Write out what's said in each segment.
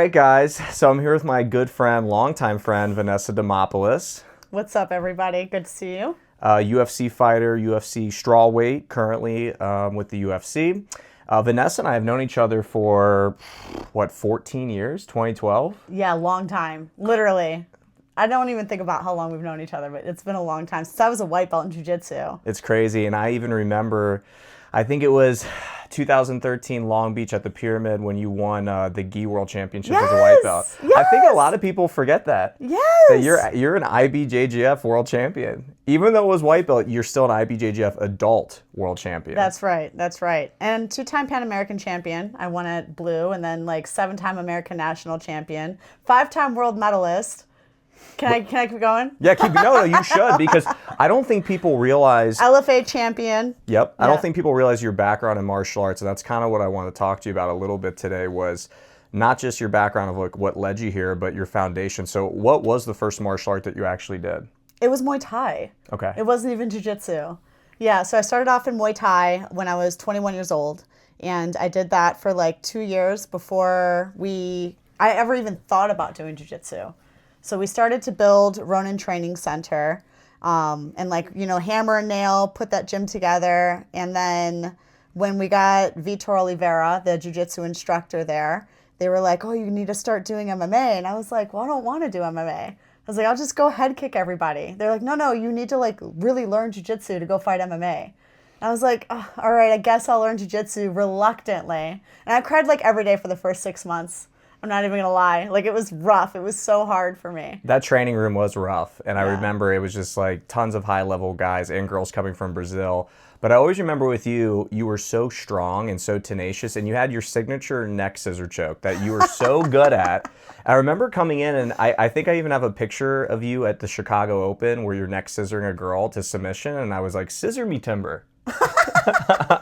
All right, guys. So I'm here with my good friend, longtime friend, Vanessa Demopoulos. What's up, everybody? Good to see you. UFC fighter, UFC strawweight, currently with the UFC. Vanessa and I have known each other for, 14 years? 2012? Yeah, long time. Literally. I don't even think about how long we've known each other, but it's been a long time since I was a white belt in jiu-jitsu. It's crazy. And I even remember, I think it was 2013 Long Beach at the Pyramid when you won the Gi World Championship as a white belt. Yes! I think a lot of people forget that. Yes! That you're an IBJJF world champion. Even though it was white belt, you're still an IBJJF adult world champion. That's right. That's right. And 2-time Pan American champion. I won at blue, and then 7-time American national champion, 5-time world medalist. Can I keep going? Yeah, no, you should, because I don't think people realize. LFA champion. Yep. I don't think people realize your background in martial arts, and that's kind of what I want to talk to you about a little bit today, was not just your background of what led you here, but your foundation. So what was the first martial art that you actually did? It was Muay Thai. Okay. It wasn't even jiu-jitsu. Yeah, so I started off in Muay Thai when I was 21 years old, and I did that for 2 years before I ever even thought about doing jiu-jitsu. So we started to build Ronin Training Center, and hammer and nail, put that gym together. And then when we got Vitor Oliveira, the jiu-jitsu instructor there, they were like, "Oh, you need to start doing MMA." And I was like, "Well, I don't want to do MMA." I was like, "I'll just go head kick everybody." They're like, "No, you need to really learn jiu-jitsu to go fight MMA." I was like, oh, "All right, I guess I'll learn jiu-jitsu reluctantly." And I cried every day for the first 6 months. I'm not even going to lie. It was rough. It was so hard for me. That training room was rough. And I remember it was just tons of high-level guys and girls coming from Brazil. But I always remember with you, you were so strong and so tenacious, and you had your signature neck scissor choke that you were so good at. I remember coming in, and I think I even have a picture of you at the Chicago Open where you're neck scissoring a girl to submission, and I was like, "Scissor me, Timber."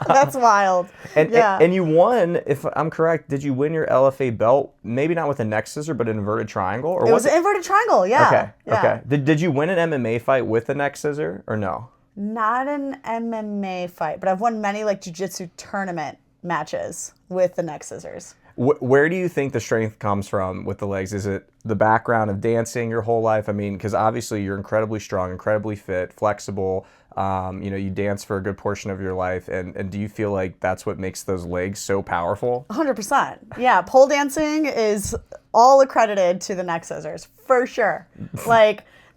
That's wild. And you won, if I'm correct, did you win your LFA belt? Maybe not with a neck scissor, but an inverted triangle? Or it was an inverted triangle, yeah. Okay, yeah. okay. Did you win an MMA fight with a neck scissor or no? Not an MMA fight, but I've won many jiu-jitsu tournament matches with the neck scissors. Where do you think the strength comes from with the legs? Is it the background of dancing your whole life? I mean, because obviously you're incredibly strong, incredibly fit, flexible. You dance for a good portion of your life. And do you feel like that's what makes those legs so powerful? 100%. Yeah, pole dancing is all accredited to the neck scissors, for sure.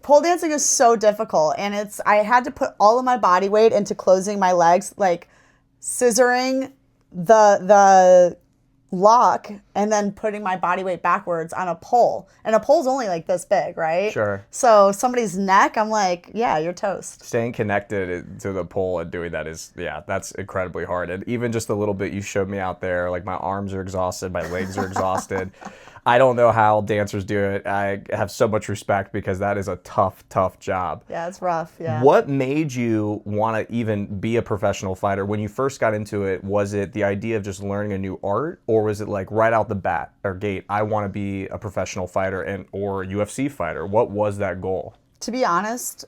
Pole dancing is so difficult, and I had to put all of my body weight into closing my legs, scissoring the lock and then putting my body weight backwards on a pole. And a pole's only this big, right? Sure. So somebody's neck, I'm like, yeah, you're toast. Staying connected to the pole and doing that that's incredibly hard. And even just a little bit you showed me out there, my arms are exhausted, my legs are exhausted. I don't know how dancers do it. I have so much respect because that is a tough, tough job. Yeah, it's rough, yeah. What made you want to even be a professional fighter? When you first got into it, was it the idea of just learning a new art? Or was it right out the gate, I want to be a professional fighter or a UFC fighter? What was that goal? To be honest,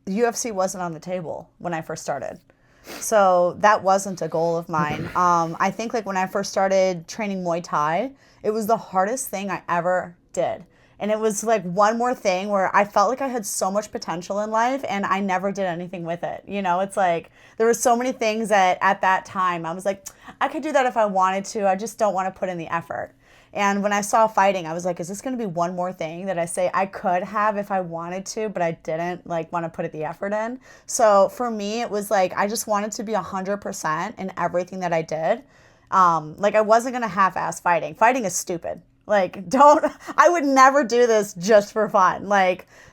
UFC wasn't on the table when I first started. So that wasn't a goal of mine. I think when I first started training Muay Thai, it was the hardest thing I ever did. And it was one more thing where I felt I had so much potential in life and I never did anything with it. It's there were so many things that at that time I was I could do that if I wanted to. I just don't want to put in the effort. And when I saw fighting, I was is this going to be one more thing that I say I could have if I wanted to, but I didn't want to put the effort in? So for me, it was I just wanted to be 100% in everything that I did. I wasn't going to half-ass fighting. Fighting is stupid. I would never do this just for fun.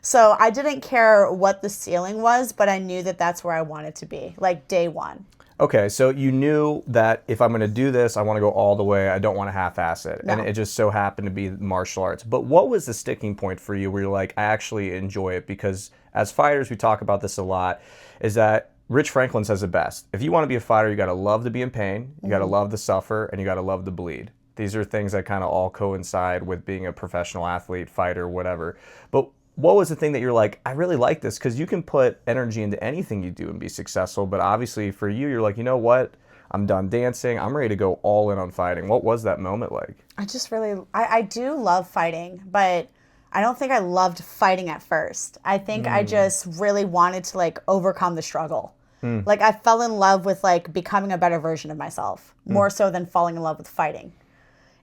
So I didn't care what the ceiling was, but I knew that that's where I wanted to be, day one. Okay, so you knew that if I'm going to do this, I want to go all the way. I don't want to half-ass it. No. And it just so happened to be martial arts. But what was the sticking point for you where you're I actually enjoy it? Because as fighters, we talk about this a lot, is that Rich Franklin says it best. If you want to be a fighter, you got to love to be in pain, you got to love to suffer, and you got to love to bleed. These are things that kind of all coincide with being a professional athlete, fighter, whatever. But what was the thing that you're I really like this? Because you can put energy into anything you do and be successful. But obviously for you, you're you know what? I'm done dancing. I'm ready to go all in on fighting. What was that moment like? I do love fighting, but I don't think I loved fighting at first. I think I just really wanted to like overcome the struggle. Like I fell in love with like becoming a better version of myself, more so than falling in love with fighting.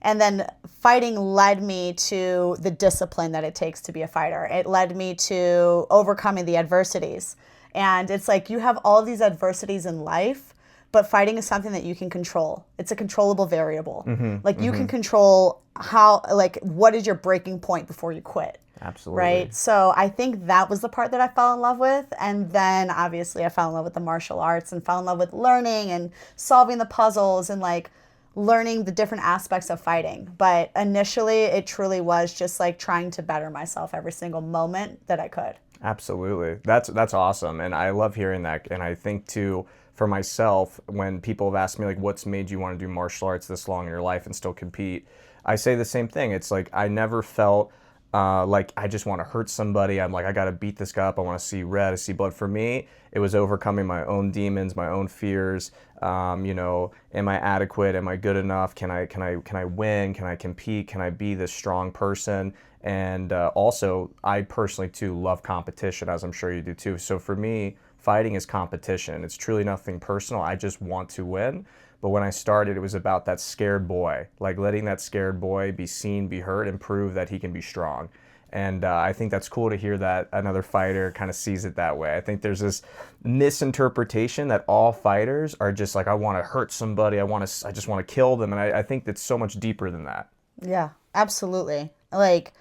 And then fighting led me to the discipline that it takes to be a fighter. It led me to overcoming the adversities. And it's like you have all these adversities in life, but fighting is something that you can control. It's a controllable variable. Like you can control how, like, what is your breaking point before you quit? Absolutely. Right? So I think that was the part that I fell in love with. And then obviously I fell in love with the martial arts and fell in love with learning and solving the puzzles and like learning the different aspects of fighting. But initially it truly was just like trying to better myself every single moment that I could. Absolutely. That's awesome. And I love hearing that. And I think too, for myself, when people have asked me like what's made you want to do martial arts this long in your life and still compete, I say the same thing. It's like I never felt like I just want to hurt somebody. I'm like, I got to beat this guy up. I want to see red. I see blood. For me, it was overcoming my own demons, my own fears. You know, am I adequate? Am I good enough? Can I win? Can I compete? Can I be this strong person? And also, I personally too love competition, as I'm sure you do too. So for me, fighting is competition. It's truly nothing personal. I just want to win. But when I started, it was about that scared boy, like letting that scared boy be seen, be heard, and prove that he can be strong. And I think that's cool to hear that another fighter kind of sees it that way. I think there's this misinterpretation that all fighters are just like, I want to hurt somebody, I just want to kill them. And I think that's so much deeper than that. Yeah, absolutely. Like,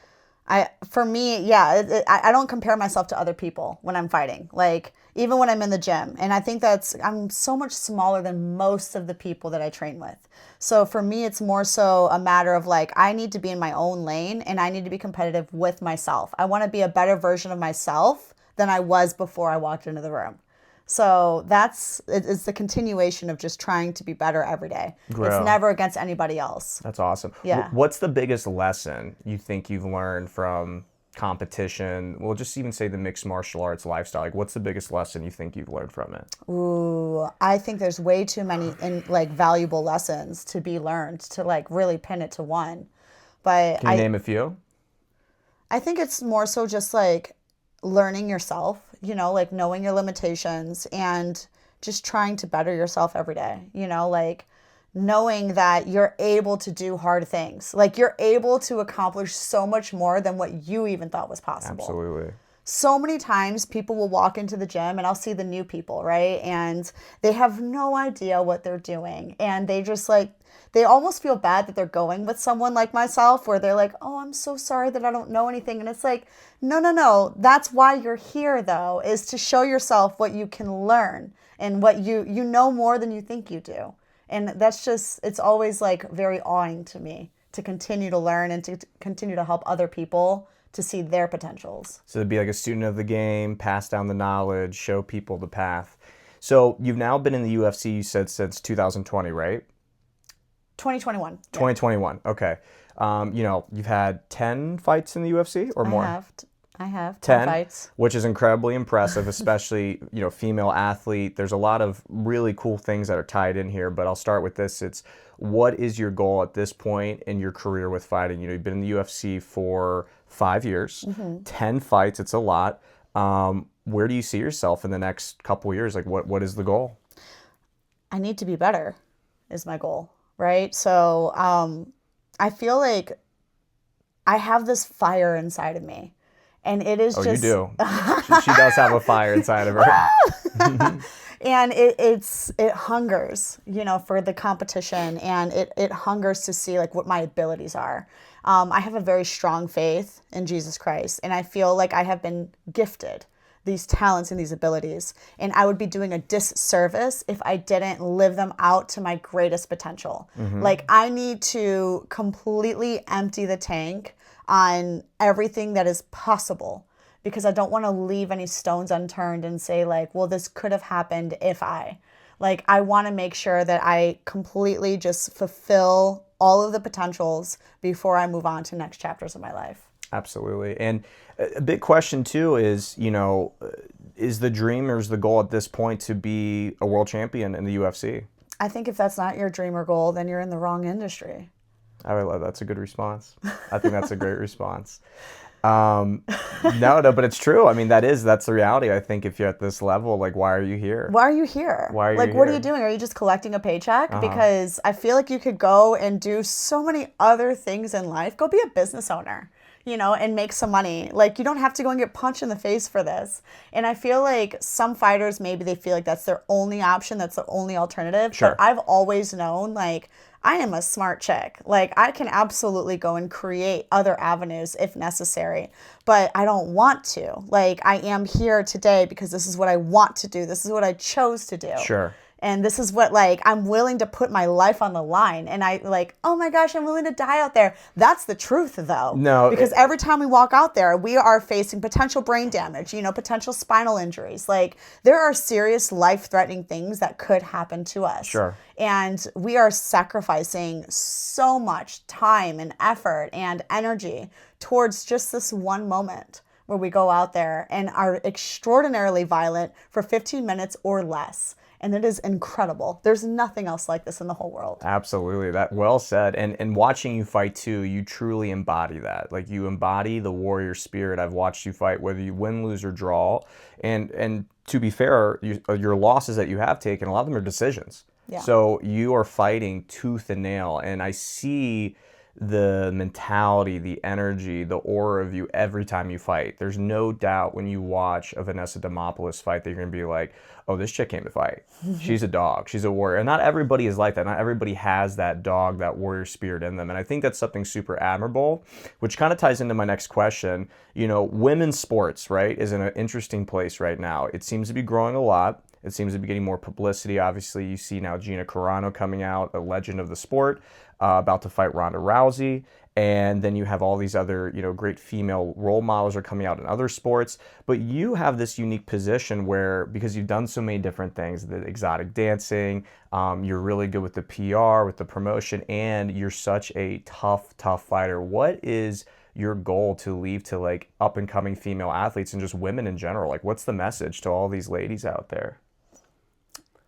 for me, yeah, I don't compare myself to other people when I'm fighting. Like, even when I'm in the gym. And I think I'm so much smaller than most of the people that I train with. So for me, it's more so a matter of like, I need to be in my own lane and I need to be competitive with myself. I want to be a better version of myself than I was before I walked into the room. So it's the continuation of just trying to be better every day. Grow. It's never against anybody else. That's awesome. Yeah. What's the biggest lesson you think you've learned from competition? We'll just even say the mixed martial arts lifestyle. Like, what's the biggest lesson you think you've learned from it? Ooh, I think there's way too many like valuable lessons to be learned to like really pin it to one. But Can you name a few? I think it's more so just like learning yourself, like knowing your limitations and just trying to better yourself every day, like knowing that you're able to do hard things. Like you're able to accomplish so much more than what you even thought was possible. Absolutely. So many times people will walk into the gym and I'll see the new people, right? And they have no idea what they're doing. And they just like, they almost feel bad that they're going with someone like myself where they're like, oh, I'm so sorry that I don't know anything. And it's like, no. That's why you're here though, is to show yourself what you can learn and what you know more than you think you do. And that's just, it's always like very awing to me to continue to learn and to continue to help other people to see their potentials. So to be like a student of the game, pass down the knowledge, show people the path. So you've now been in the UFC, you said, since 2020, right? 2021. 2021, okay. You've had 10 fights in the UFC or more? I have 10 fights. Which is incredibly impressive, especially, female athlete. There's a lot of really cool things that are tied in here, but I'll start with this. It's what is your goal at this point in your career with fighting? You've been in the UFC for 5 years, 10 fights, it's a lot. Where do you see yourself in the next couple years? Like what is the goal? I need to be better is my goal, right? So I feel like I have this fire inside of me. And it is just... Oh, you do. She does have a fire inside of her. And it hungers, for the competition, and it hungers to see like what my abilities are. I have a very strong faith in Jesus Christ, and I feel like I have been gifted these talents and these abilities, and I would be doing a disservice if I didn't live them out to my greatest potential. Like I need to completely empty the tank on everything that is possible, because I don't want to leave any stones unturned and say like, well, this could have happened if I want to make sure that I completely just fulfill all of the potentials before I move on to next chapters of my life. Absolutely. And a big question too is, is the dream or is the goal at this point to be a world champion in the UFC? I think if that's not your dream or goal, then you're in the wrong industry. That's a good response. I think that's a great response. No, but it's true. I mean, that's the reality. I think if you're at this level, like, why are you here? Why are you here? Why are you Like, what are you here? doing? Are you just collecting a paycheck? Because I feel like you could go and do so many other things in life. Go be a business owner, and make some money. Like, you don't have to go and get punched in the face for this. And I feel like some fighters, maybe they feel like that's their only option, that's the only alternative. Sure. But I've always known, like, I am a smart chick. Like, I can absolutely go and create other avenues if necessary, but I don't want to. Like, I am here today because this is what I want to do. This is what I chose to do. Sure. And this is what, like, I'm willing to put my life on the line. And I, like, oh my gosh, I'm willing to die out there. That's the truth, though. No, because every time we walk out there, we are facing potential brain damage, potential spinal injuries. Like, there are serious life-threatening things that could happen to us. Sure. And we are sacrificing so much time and effort and energy towards just this one moment where we go out there and are extraordinarily violent for 15 minutes or less. And it is incredible. There's nothing else like this in the whole world. Absolutely. That well said. And watching you fight too, you truly embody that. Like, you embody the warrior spirit. I've watched you fight, whether you win, lose, or draw. And to be fair, your losses that you have taken, a lot of them are decisions. Yeah. So you are fighting tooth and nail. And I see the mentality, the energy, the aura of you every time you fight. There's no doubt when you watch a Vanessa Demopoulos fight that you're going to be like, oh, this chick came to fight. She's a dog. She's a warrior. And not everybody is like that. Not everybody has that dog, that warrior spirit in them. And I think that's something super admirable, which kind of ties into my next question. Women's sports, right, is in an interesting place right now. It seems to be growing a lot. It seems to be getting more publicity. Obviously, you see now Gina Carano coming out, a legend of the sport, about to fight Ronda Rousey. And then you have all these other, great female role models are coming out in other sports. But you have this unique position where, because you've done so many different things, the exotic dancing, you're really good with the PR, with the promotion, and you're such a tough fighter. What is your goal to leave to, like, up and coming female athletes and just women in general? Like, what's the message to all these ladies out there?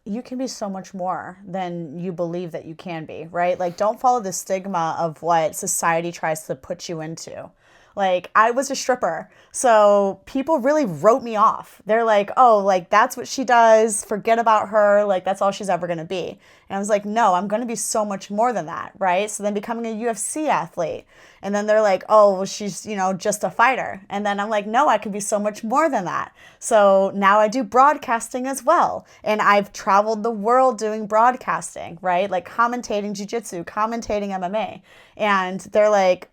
You can be so much more than you believe that you can be, right? Like, don't follow the stigma of what society tries to put you into. Like, I was a stripper, so people really wrote me off. They're like, oh, like, that's what she does. Forget about her. Like, that's all she's ever going to be. And I was like, no, I'm going to be so much more than that, right? So then becoming a UFC athlete. And then they're like, oh, well, she's, just a fighter. And then I'm like, no, I could be so much more than that. So now I do broadcasting as well. And I've traveled the world doing broadcasting, right? Like, commentating jiu-jitsu, commentating MMA. And they're like,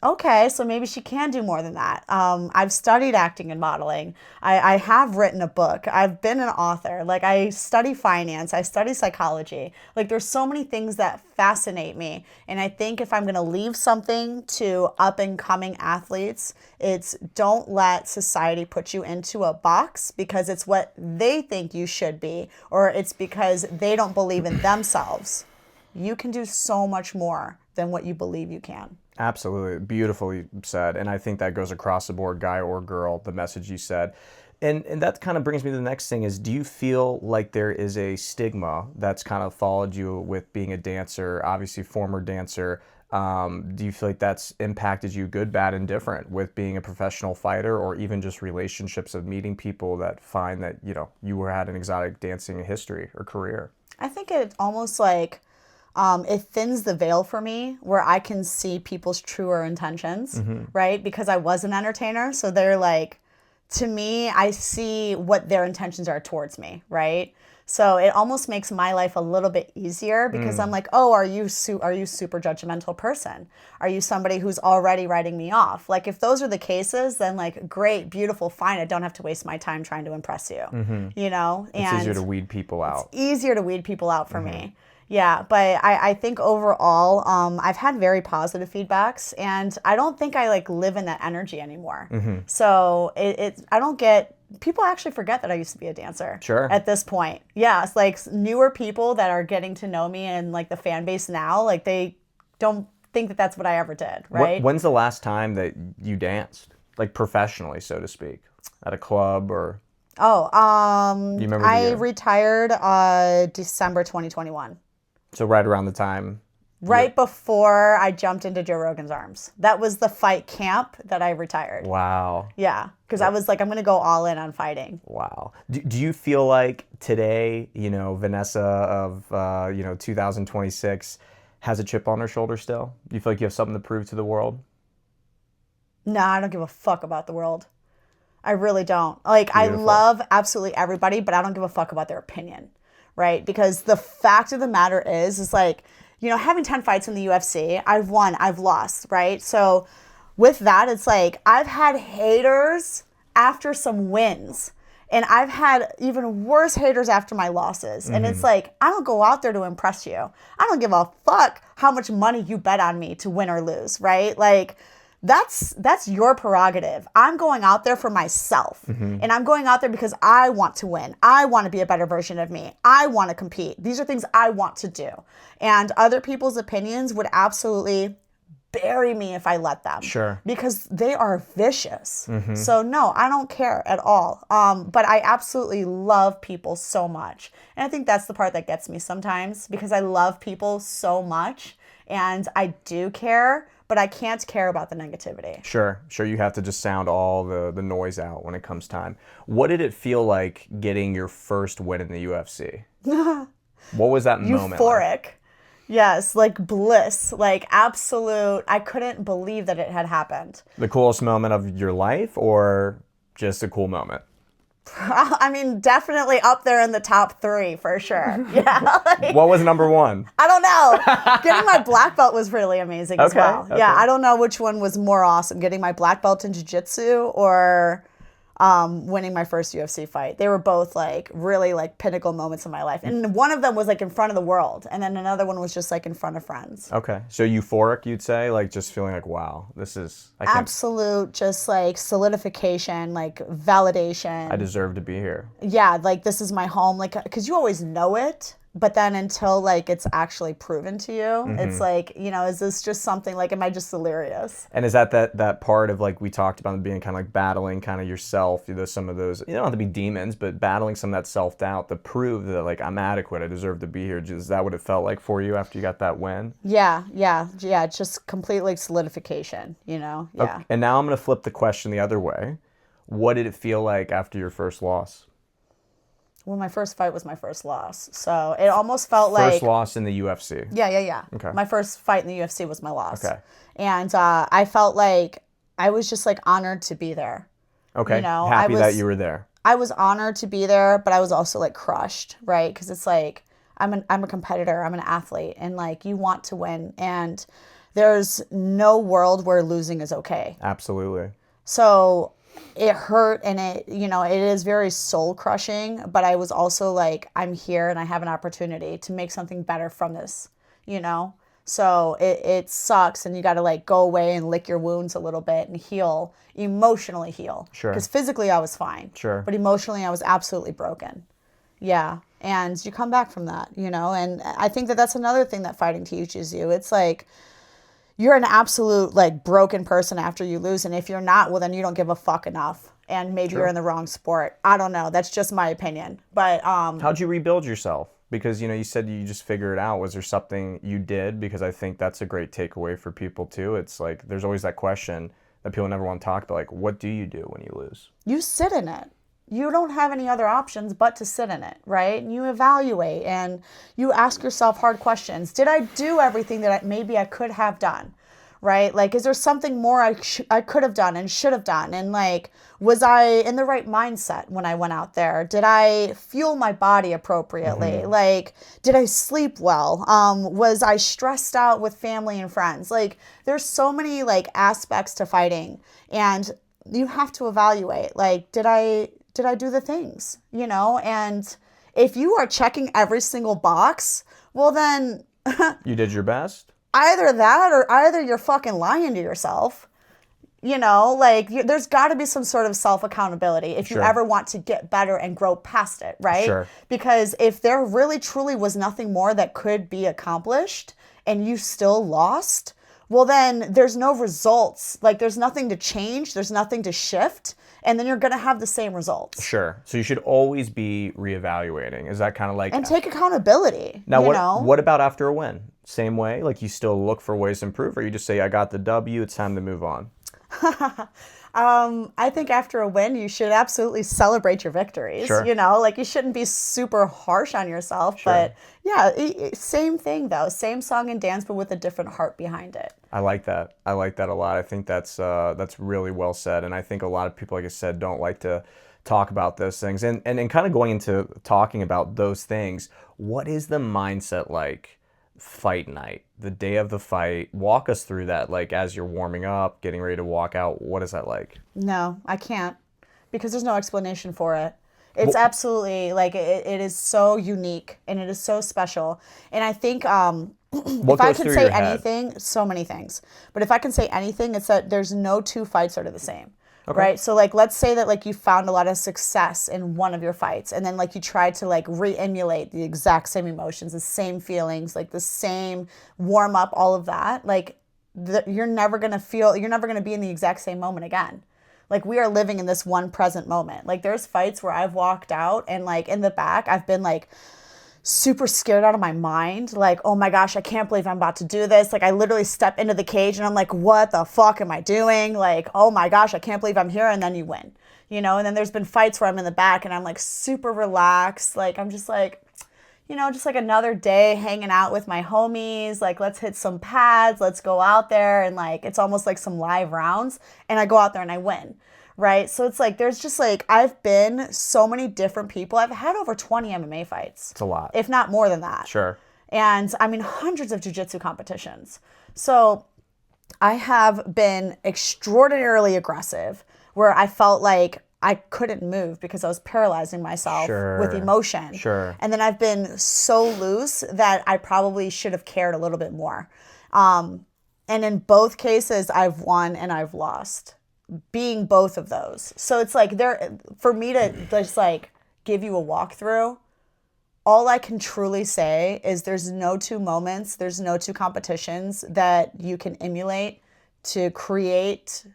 okay, so maybe she can do more than that. I've studied acting and modeling. I have written a book. I've been an author. Like, I study finance. I study psychology. Like, there's so many things that fascinate me. And I think if I'm going to leave something to up and coming athletes, it's don't let society put you into a box because it's what they think you should be, or it's because they don't believe in themselves. You can do so much more than what you believe you can. Absolutely. Beautifully said. And I think that goes across the board, guy or girl, the message you said. And that kind of brings me to the next thing is, do you feel like there is a stigma that's kind of followed you with being a dancer, obviously former dancer? Do you feel like that's impacted you good, bad, and different with being a professional fighter, or even just relationships of meeting people that find that, you had an exotic dancing history or career? I think it's almost like it thins the veil for me where I can see people's truer intentions, right? Because I was an entertainer. So they're like, to me, I see what their intentions are towards me, right? So it almost makes my life a little bit easier because I'm like, oh, are you super judgmental person? Are you somebody who's already writing me off? Like, if those are the cases, then like, great, beautiful, fine. I don't have to waste my time trying to impress you, And It's easier to weed people out. It's easier to weed people out for me. Yeah, but I think overall, I've had very positive feedbacks, and I don't think I like live in that energy anymore. So I don't get, people actually forget that I used to be a dancer. Sure. At this point. Yeah, it's like newer people that are getting to know me and like the fan base now, like they don't think that that's what I ever did, right? When's the last time that you danced, like professionally, so to speak, at a club or? Oh, You remember the I year? retired December 2021. So right around the time. Right before I jumped into Joe Rogan's arms. That was the fight camp that I retired. Wow. Yeah, because I was like, I'm going to go all in on fighting. Wow. Do you feel like today, Vanessa of, 2026 has a chip on her shoulder still? Do you feel like you have something to prove to the world? No, I don't give a fuck about the world. I really don't. Like, I Beautiful. love absolutely everybody, but I don't give a fuck about their opinion, right? Because the fact of the matter is like, having 10 fights in the UFC, I've won, I've lost, right? So with that, it's like, I've had haters after some wins. And I've had even worse haters after my losses. And it's like, I don't go out there to impress you. I don't give a fuck how much money you bet on me to win or lose, right? Like, that's your prerogative. I'm going out there for myself. And I'm going out there because I want to win. I want to be a better version of me. I want to compete. These are things I want to do. And other people's opinions would absolutely bury me if I let them. Sure. Because they are vicious. So no, I don't care at all. But I absolutely love people so much. And I think that's the part that gets me sometimes, because I love people so much and I do care, but I can't care about the negativity. Sure. You have to just sound all the noise out when it comes time. What did it feel like getting your first win in the UFC? What was that moment like? Euphoric. Yes, like bliss, like absolute. I couldn't believe that it had happened. The coolest moment of your life, or just a cool moment? I mean, definitely up there in the top 3 for sure. Yeah. Like, What was number one? I don't know. Getting my black belt was really amazing as well. Okay. Yeah, I don't know which one was more awesome, getting my black belt in jiu-jitsu or winning my first UFC fight. They were both like really like pinnacle moments in my life. And one of them was like in front of the world. And then another one was just like in front of friends. Okay. So euphoric, you'd say? Like just feeling like, wow, this is... Absolute just like solidification, like validation. I deserve to be here. Yeah, like this is my home. Like, because you always know it. But then until like it's actually proven to you, it's like, is this just something like, am I just delirious? And is that part of like we talked about being kind of like battling kind of yourself, some of those, you don't have to be demons, but battling some of that self-doubt to prove that like I'm adequate, I deserve to be here. Is that what it felt like for you after you got that win? Yeah. It's just complete like solidification, Yeah. Okay. And now I'm going to flip the question the other way. What did it feel like after your first loss? Well, my first fight was my first loss. So it almost felt like... First loss in the UFC. Yeah. Okay. My first fight in the UFC was my loss. Okay. And I felt like I was just like honored to be there. Okay. Happy that you were there. I was honored to be there, but I was also like crushed, right? Because it's like, I'm a competitor, I'm an athlete, and like you want to win. And there's no world where losing is okay. Absolutely. So it hurt, and it is very soul crushing, but I was also like, I'm here and I have an opportunity to make something better from this, So it sucks, and you got to like go away and lick your wounds a little bit and heal, emotionally heal. Sure. Because physically I was fine. Sure. But emotionally I was absolutely broken. Yeah. And you come back from that, and I think that that's another thing that fighting teaches you. It's like, you're an absolute like broken person after you lose, and if you're not, well then you don't give a fuck enough, and maybe you're in the wrong sport. I don't know. That's just my opinion. But how'd you rebuild yourself? Because you said you just figured it out. Was there something you did? Because I think that's a great takeaway for people too. It's like there's always that question that people never want to talk about. Like, what do you do when you lose? You sit in it. You don't have any other options but to sit in it, right? And you evaluate and you ask yourself hard questions. Did I do everything that maybe I could have done, right? Like, is there something more I could have done and should have done? And like, was I in the right mindset when I went out there? Did I fuel my body appropriately? Like, did I sleep well? Was I stressed out with family and friends? Like, there's so many like aspects to fighting, and you have to evaluate, like, did I do the things, And if you are checking every single box, well then... You did your best? Either that, or either you're fucking lying to yourself. Like, there's got to be some sort of self-accountability if you ever want to get better and grow past it, right? Sure. Because if there really truly was nothing more that could be accomplished and you still lost, well, then there's no results. Like, there's nothing to change. There's nothing to shift. And then you're going to have the same results. Sure. So you should always be reevaluating. Is that kind of like... And take accountability, Now, you know? what about after a win? Same way? Like, you still look for ways to improve, or you just say, I got the W, it's time to move on? I think after a win, you should absolutely celebrate your victories. Sure. You know, like, you shouldn't be super harsh on yourself. Sure. But yeah, same thing though. Same song and dance, but with a different heart behind it. I like that. I like that a lot. I think that's really well said. And I think a lot of people, like I said, don't like to talk about those things. And kind of going into talking about those things, what is the mindset like fight night, the day of the fight? Walk us through that. Like, as you're warming up, getting ready to walk out, what is that like? No, I can't, because there's no explanation for it. It's absolutely, like, it is so unique and it is so special. And I think if I could say anything, so many things. But if I can say anything, it's that there's no two fights that are the same. Okay. Right? So, like, let's say that, like, you found a lot of success in one of your fights, and then, like, you tried to, like, re-emulate the exact same emotions, the same feelings, like, the same warm-up, all of that. Like, you're never going to be in the exact same moment again. Like, we are living in this one present moment. Like, there's fights where I've walked out and, like, in the back, I've been, like, super scared out of my mind. Like, oh my gosh, I can't believe I'm about to do this. Like, I literally step into the cage and I'm like, what the fuck am I doing? Like, oh my gosh, I can't believe I'm here. And then you win, you know? And then there's been fights where I'm in the back and I'm like super relaxed. Like, I'm just like, you know, just like another day hanging out with my homies. Like, let's hit some pads. Let's go out there. And like, it's almost like some live rounds. And I go out there and I win. Right? So it's like, there's just like, I've been so many different people. I've had over 20 MMA fights. It's a lot. If not more than that. Sure. And I mean, hundreds of jiu-jitsu competitions. So I have been extraordinarily aggressive, where I felt like I couldn't move because I was paralyzing myself with emotion. Sure. And then I've been so loose that I probably should have cared a little bit more. And in both cases, I've won and I've lost. Being both of those. So it's like, for me to just like give you a walkthrough, all I can truly say is there's no two moments, there's no two competitions that you can emulate to create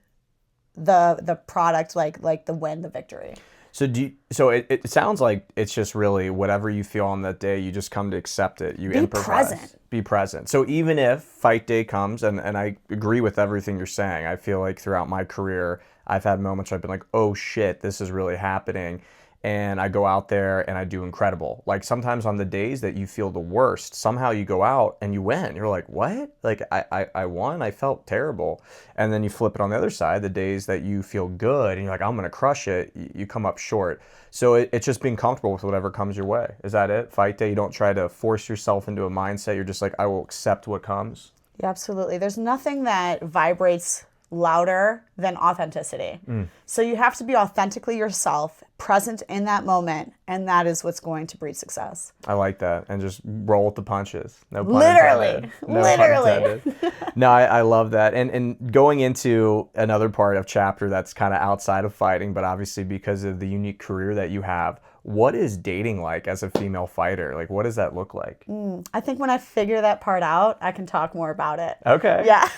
the product, like the win, the victory. So it sounds like it's just really whatever you feel on that day, you just come to accept it. You improvise. Be present. So even if fight day comes, and I agree with everything you're saying, I feel like throughout my career, I've had moments where I've been like, oh shit, this is really happening. And I go out there and I do incredible. Like, sometimes on the days that you feel the worst, somehow you go out and you win. You're like, what? Like, I won? I felt terrible. And then you flip it on the other side, the days that you feel good and you're like, I'm going to crush it, you come up short. So it's just being comfortable with whatever comes your way. Is that it? Fight day, you don't try to force yourself into a mindset. You're just like, I will accept what comes. Yeah, absolutely. There's nothing that vibrates louder than authenticity. So you have to be authentically yourself, present in that moment, and that is what's going to breed success. I like that. And just roll with the punches. No pun Literally. intended. No pun intended. No, I love that. And going into another part of chapter that's kind of outside of fighting, but obviously because of the unique career that you have, what is dating like as a female fighter? Like, what does that look like? I think when I figure that part out, I can talk more about it. Okay. Yeah.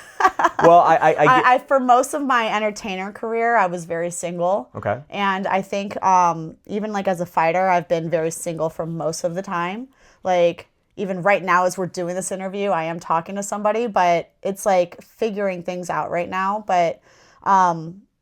Well, I for most of my entertainer career, I was very single. Okay. And I think even like as a fighter, I've been very single for most of the time. Like, even right now as we're doing this interview, I am talking to somebody, but it's like figuring things out right now. But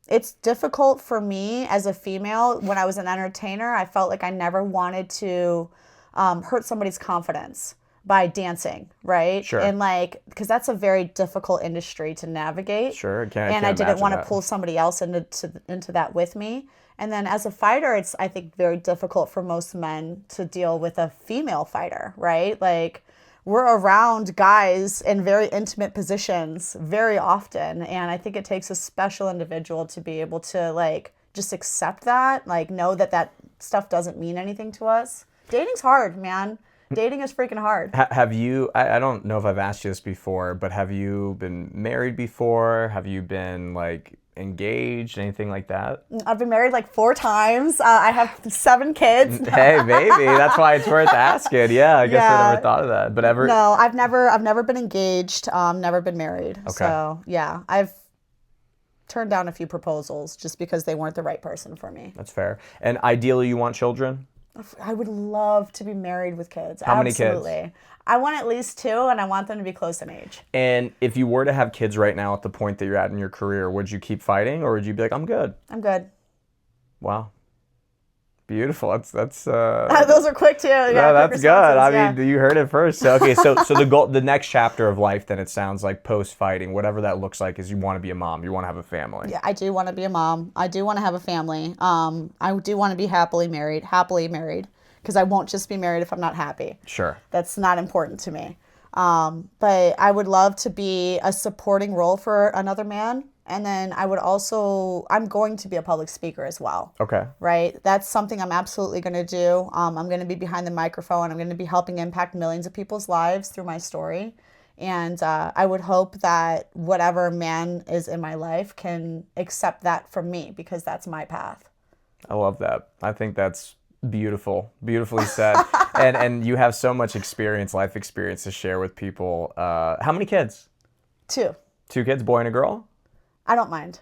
it's difficult for me as a female. When I was an entertainer, I felt like I never wanted to hurt somebody's confidence by dancing, right? Sure. And like, because that's a very difficult industry to navigate. Sure. And I didn't want to pull somebody else into that with me. And then as a fighter, it's, I think, very difficult for most men to deal with a female fighter, right? Like, we're around guys in very intimate positions very often. And I think it takes a special individual to be able to, like, just accept that, like, know that that stuff doesn't mean anything to us. Dating's hard, man. Dating is freaking hard. Have you, I don't know if I've asked you this before, but have you been married before? Have you been, like, engaged, anything like that? I've been married like 4 times. I have 7 kids. Hey, maybe. That's why it's worth asking. Yeah, I guess I never thought of that. But ever? No, I've never been engaged. Never been married. Okay. So yeah, I've turned down a few proposals just because they weren't the right person for me. That's fair. And ideally, you want children? I would love to be married with kids. How many Absolutely. kids? I want at least 2, and I want them to be close in age. And if you were to have kids right now at the point that you're at in your career, would you keep fighting, or would you be like, I'm good? I'm good. Wow. Beautiful. That's Those are quick too. Yeah, no, quick that's good. I mean, you heard it first. So, okay, so the goal, the next chapter of life, then it sounds like post fighting, whatever that looks like, is you want to be a mom. You want to have a family. Yeah, I do want to be a mom. I do want to have a family. I do want to be happily married, because I won't just be married if I'm not happy. Sure. That's not important to me. But I would love to be a supporting role for another man. And then I'm going to be a public speaker as well. Okay. Right? That's something I'm absolutely going to do. I'm going to be behind the microphone. I'm going to be helping impact millions of people's lives through my story. And I would hope that whatever man is in my life can accept that from me, because that's my path. I love that. I think that's beautiful. Beautifully said. and you have so much experience, life experience to share with people. How many kids? 2. 2 kids, boy and a girl? I don't mind.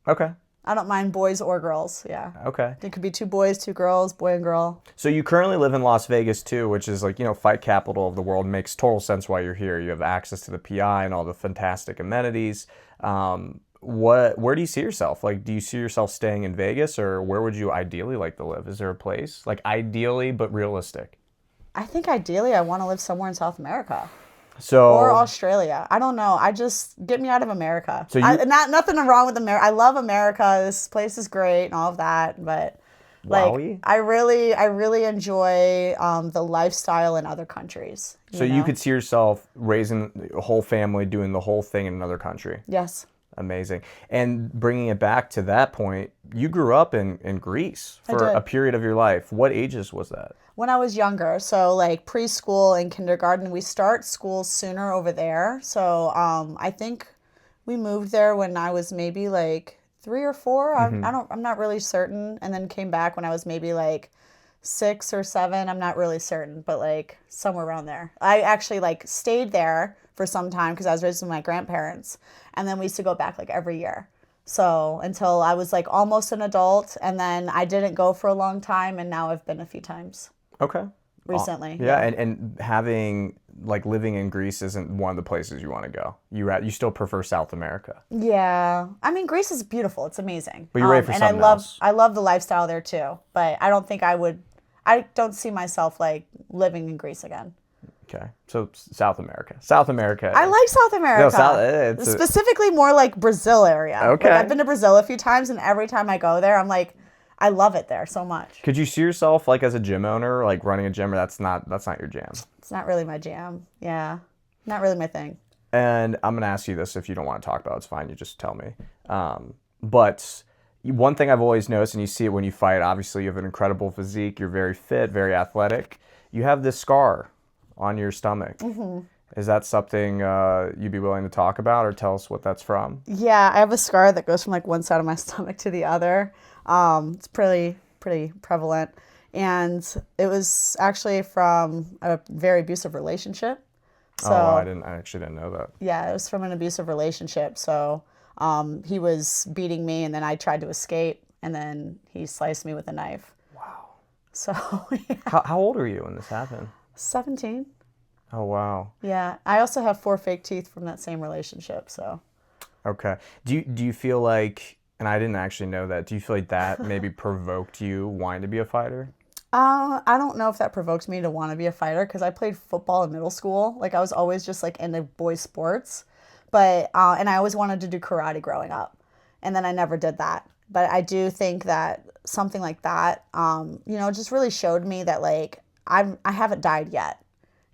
Okay. I don't mind boys or girls. Yeah. Okay. It could be 2 boys, 2 girls, boy and girl. So you currently live in Las Vegas too, which is like, fight capital of the world. Makes total sense why you're here. You have access to the PI and all the fantastic amenities. Where do you see yourself? Like, do you see yourself staying in Vegas, or where would you ideally like to live? Is there a place? Like, ideally, but realistic. I think ideally I want to live somewhere in South America. So, Or Australia. I don't know. Get me out of America. So nothing wrong with America. I love America. This place is great and all of that. But Wowie? I really enjoy the lifestyle in other countries. So you could see yourself raising a whole family, doing the whole thing in another country. Yes. Amazing. And bringing it back to that point, you grew up in Greece for a period of your life. What ages was that? When I was younger, so like preschool and kindergarten, we start school sooner over there. So I think we moved there when I was maybe like 3 or 4. I'm not really certain. And then came back when I was maybe like 6 or 7. I'm not really certain, but like somewhere around there. I actually like stayed there for some time because I was raised with my grandparents, and then we used to go back like every year. So until I was like almost an adult, and then I didn't go for a long time, and now I've been a few times. Okay. Recently. Yeah, and having like living in Greece isn't one of the places you want to go. You still prefer South America. Yeah. I mean, Greece is beautiful. It's amazing. But you're ready for and something else. I love the lifestyle there too, but I don't think I don't see myself like living in Greece again. Okay. So South America. South America. I like South America. No, specifically more like Brazil area. Okay. Like, I've been to Brazil a few times, and every time I go there, I'm like, I love it there so much. Could you see yourself like as a gym owner, like running a gym, or that's not your jam? It's not really my jam. Yeah. Not really my thing. And I'm going to ask you this. If you don't want to talk about it, it's fine. You just tell me. But one thing I've always noticed, and you see it when you fight, obviously you have an incredible physique. You're very fit, very athletic. You have this scar on your stomach. Mm-hmm. Is that something you'd be willing to talk about, or tell us what that's from? Yeah, I have a scar that goes from like one side of my stomach to the other. It's pretty prevalent. And it was actually from a very abusive relationship. So, I actually didn't know that. Yeah, it was from an abusive relationship. So he was beating me, and then I tried to escape, and then he sliced me with a knife. Wow. So, yeah. How old are you when this happened? 17. Oh, wow. Yeah. I also have 4 fake teeth from that same relationship, so. Okay. Do you feel like, and I didn't actually know that, do you feel like that maybe provoked you wanting to be a fighter? I don't know if that provoked me to want to be a fighter, because I played football in middle school. Like, I was always just like into boys sports, but and I always wanted to do karate growing up, and then I never did that. But I do think that something like that, just really showed me that like I haven't died yet.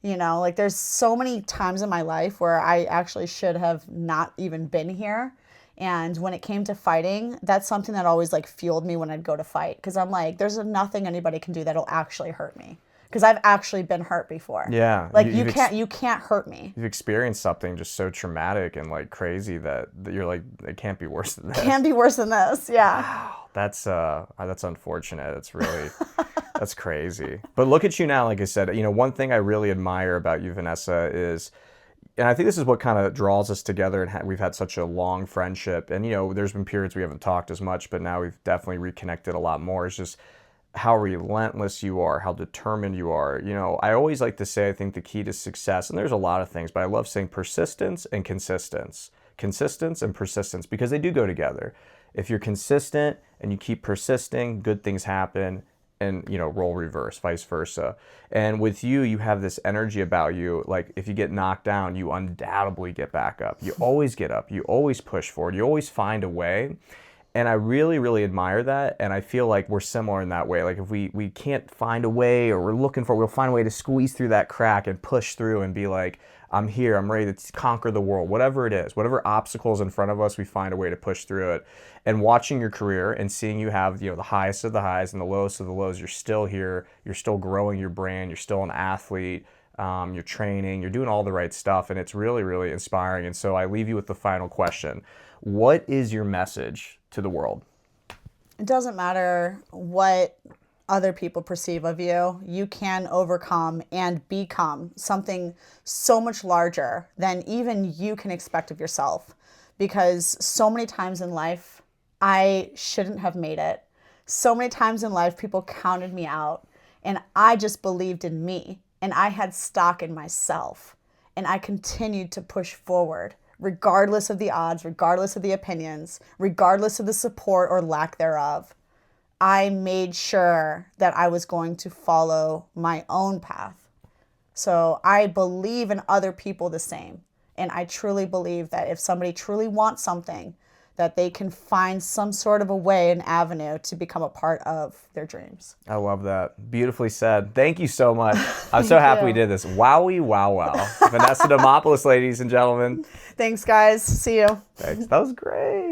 Like there's so many times in my life where I actually should have not even been here. And when it came to fighting, that's something that always like fueled me when I'd go to fight. Because I'm like, there's nothing anybody can do that'll actually hurt me. because I've actually been hurt before. Yeah. Like you can't hurt me. You've experienced something just so traumatic and like crazy that you're like, it can't be worse than this. Can't be worse than this. Yeah. Wow. That's unfortunate. It's really, that's crazy. But look at you now. Like I said, you know, one thing I really admire about you, Vanessa, is, and I think this is what kind of draws us together, and we've had such a long friendship. And, you know, there's been periods we haven't talked as much, but now we've definitely reconnected a lot more. It's just how relentless you are, how determined you are. You know, I always like to say, I think the key to success, and there's a lot of things, but I love saying persistence and consistence. Consistence and persistence, because they do go together. If you're consistent and you keep persisting, good things happen. And, you know, role reverse, vice versa. And with you, you have this energy about you. Like, if you get knocked down, you undoubtedly get back up. You always get up. You always push forward. You always find a way. And I really, really admire that. And I feel like we're similar in that way. Like, if we can't find a way, or we're looking for, we'll find a way to squeeze through that crack and push through and be like, I'm here, I'm ready to conquer the world, whatever it is, whatever obstacles in front of us, we find a way to push through it. And watching your career and seeing you have, you know, the highest of the highs and the lowest of the lows, you're still here, you're still growing your brand, you're still an athlete, you're training, you're doing all the right stuff, and it's really, really inspiring. And so I leave you with the final question. What is your message to the world? It doesn't matter what other people perceive of you. You can overcome and become something so much larger than even you can expect of yourself. Because so many times in life, I shouldn't have made it. So many times in life, people counted me out, and I just believed in me, and I had stock in myself, and I continued to push forward, regardless of the odds, regardless of the opinions, regardless of the support or lack thereof. I made sure that I was going to follow my own path. So I believe in other people the same. And I truly believe that if somebody truly wants something, that they can find some sort of a way, an avenue to become a part of their dreams. I love that. Beautifully said. Thank you so much. I'm so happy we did this. Wowie, wow, wow. Vanessa Demopoulos, ladies and gentlemen. Thanks, guys. See you. Thanks. That was great.